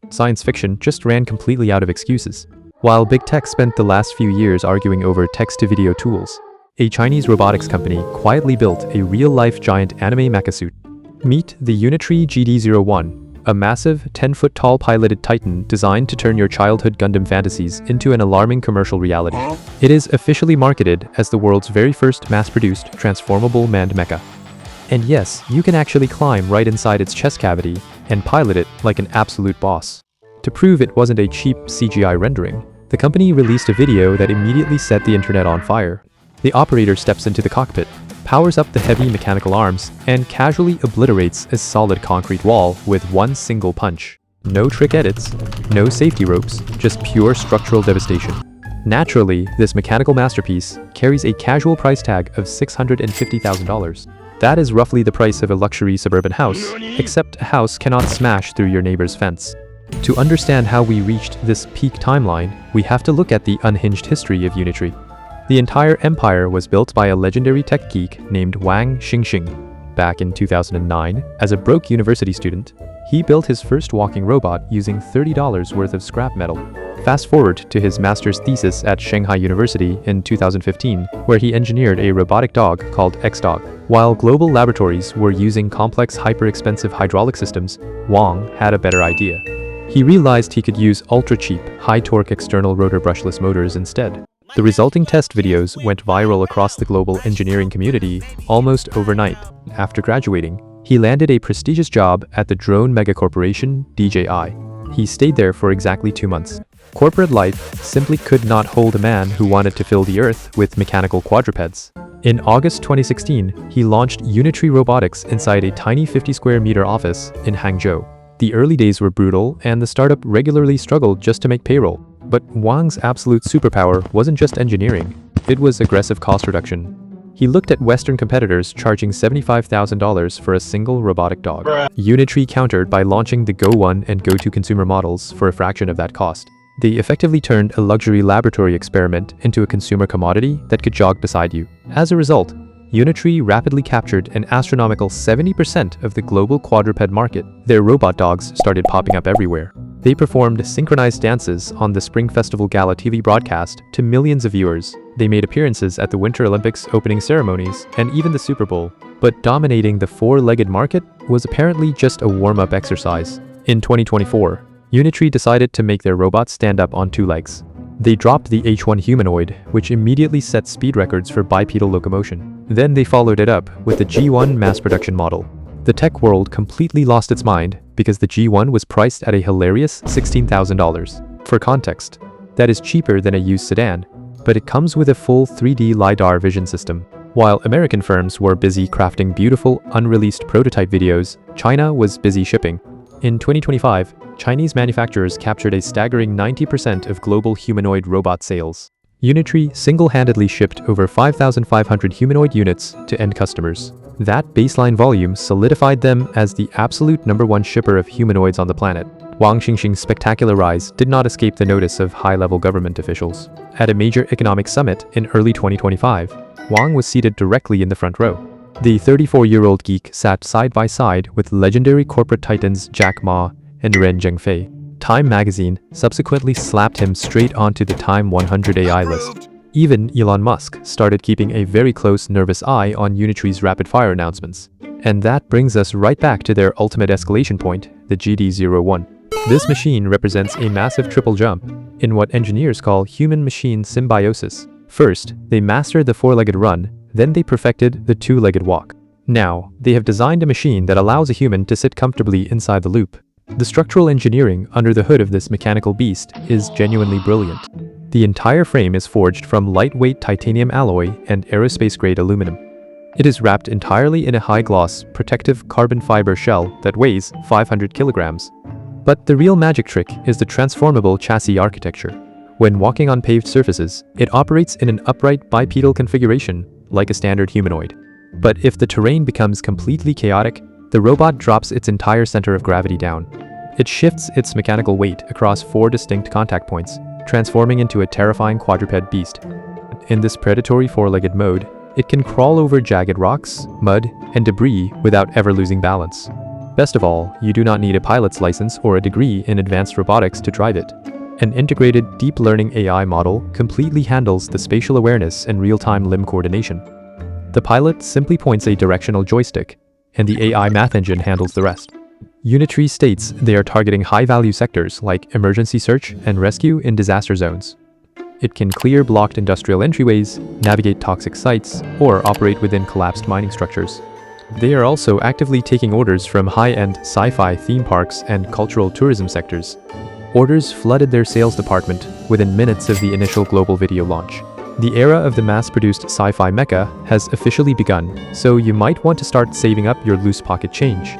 science fiction just ran completely out of excuses. While big tech spent the last few years arguing over text-to-video tools, a Chinese robotics company quietly built a real-life giant anime mecha suit. Meet the Unitree GD01, a massive, 10-foot-tall piloted titan designed to turn your childhood Gundam fantasies into an alarming commercial reality. It is officially marketed as the world's very first mass-produced transformable manned mecha. And yes, you can actually climb right inside its chest cavity and pilot it like an absolute boss. To prove it wasn't a cheap CGI rendering, the company released a video that immediately set the internet on fire. The operator steps into the cockpit, powers up the heavy mechanical arms, and casually obliterates a solid concrete wall with one single punch. No trick edits, no safety ropes, just pure structural devastation. Naturally, this mechanical masterpiece carries a casual price tag of $650,000. That is roughly the price of a luxury suburban house, except a house cannot smash through your neighbor's fence. To understand how we reached this peak timeline, we have to look at the unhinged history of Unitree. The entire empire was built by a legendary tech geek named Wang Xingxing. Back in 2009, as a broke university student, he built his first walking robot using $30 worth of scrap metal. Fast forward to his master's thesis at Shanghai University in 2015, where he engineered a robotic dog called X-Dog. While global laboratories were using complex, hyper-expensive hydraulic systems, Wang had a better idea. He realized he could use ultra-cheap, high-torque external rotor brushless motors instead. The resulting test videos went viral across the global engineering community almost overnight. After graduating, he landed a prestigious job at the drone mega corporation DJI. He stayed there for exactly 2 months. Corporate life simply could not hold a man who wanted to fill the earth with mechanical quadrupeds. In August 2016, he launched Unitree Robotics inside a tiny 50-square-meter office in Hangzhou. The early days were brutal, and the startup regularly struggled just to make payroll. But Wang's absolute superpower wasn't just engineering, it was aggressive cost reduction. He looked at Western competitors charging $75,000 for a single robotic dog. Unitree countered by launching the Go 1 and Go 2 consumer models for a fraction of that cost. They effectively turned a luxury laboratory experiment into a consumer commodity that could jog beside you. As a result, Unitree rapidly captured an astronomical 70% of the global quadruped market. Their robot dogs started popping up everywhere. They performed synchronized dances on the Spring Festival Gala TV broadcast to millions of viewers. They made appearances at the Winter Olympics opening ceremonies and even the Super Bowl. But dominating the four-legged market was apparently just a warm-up exercise. In 2024, Unitree decided to make their robots stand up on 2 legs. They dropped the H1 Humanoid, which immediately set speed records for bipedal locomotion. Then they followed it up with the G1 mass production model. The tech world completely lost its mind because the G1 was priced at a hilarious $16,000. For context, that is cheaper than a used sedan, but it comes with a full 3D LiDAR vision system. While American firms were busy crafting beautiful, unreleased prototype videos, China was busy shipping. In 2025, Chinese manufacturers captured a staggering 90% of global humanoid robot sales. Unitree single-handedly shipped over 5,500 humanoid units to end customers. That baseline volume solidified them as the absolute #1 shipper of humanoids on the planet. Wang Xingxing's spectacular rise did not escape the notice of high-level government officials. At a major economic summit in early 2025, Wang was seated directly in the front row. The 34-year-old geek sat side by side with legendary corporate titans Jack Ma and Ren Zhengfei. Time magazine subsequently slapped him straight onto the Time 100 AI list. Even Elon Musk started keeping a very close, nervous eye on Unitree's rapid-fire announcements. And that brings us right back to their ultimate escalation point, the GD01. This machine represents a massive triple jump in what engineers call human-machine symbiosis. First, they mastered the 4-legged run, then they perfected the 2-legged walk. Now, they have designed a machine that allows a human to sit comfortably inside the loop. The structural engineering under the hood of this mechanical beast is genuinely brilliant. The entire frame is forged from lightweight titanium alloy and aerospace-grade aluminum. It is wrapped entirely in a high-gloss, protective carbon fiber shell that weighs 500 kilograms. But the real magic trick is the transformable chassis architecture. When walking on paved surfaces, it operates in an upright bipedal configuration, like a standard humanoid. But if the terrain becomes completely chaotic, the robot drops its entire center of gravity down. It shifts its mechanical weight across 4 distinct contact points, transforming into a terrifying quadruped beast. In this predatory 4-legged mode, it can crawl over jagged rocks, mud, and debris without ever losing balance. Best of all, you do not need a pilot's license or a degree in advanced robotics to drive it. An integrated deep learning AI model completely handles the spatial awareness and real-time limb coordination. The pilot simply points a directional joystick, and the AI math engine handles the rest. Unitree states they are targeting high-value sectors like emergency search and rescue in disaster zones. It can clear blocked industrial entryways, navigate toxic sites, or operate within collapsed mining structures. They are also actively taking orders from high-end sci-fi theme parks and cultural tourism sectors. Orders flooded their sales department within minutes of the initial global video launch. The era of the mass-produced sci-fi mecha has officially begun, so you might want to start saving up your loose pocket change.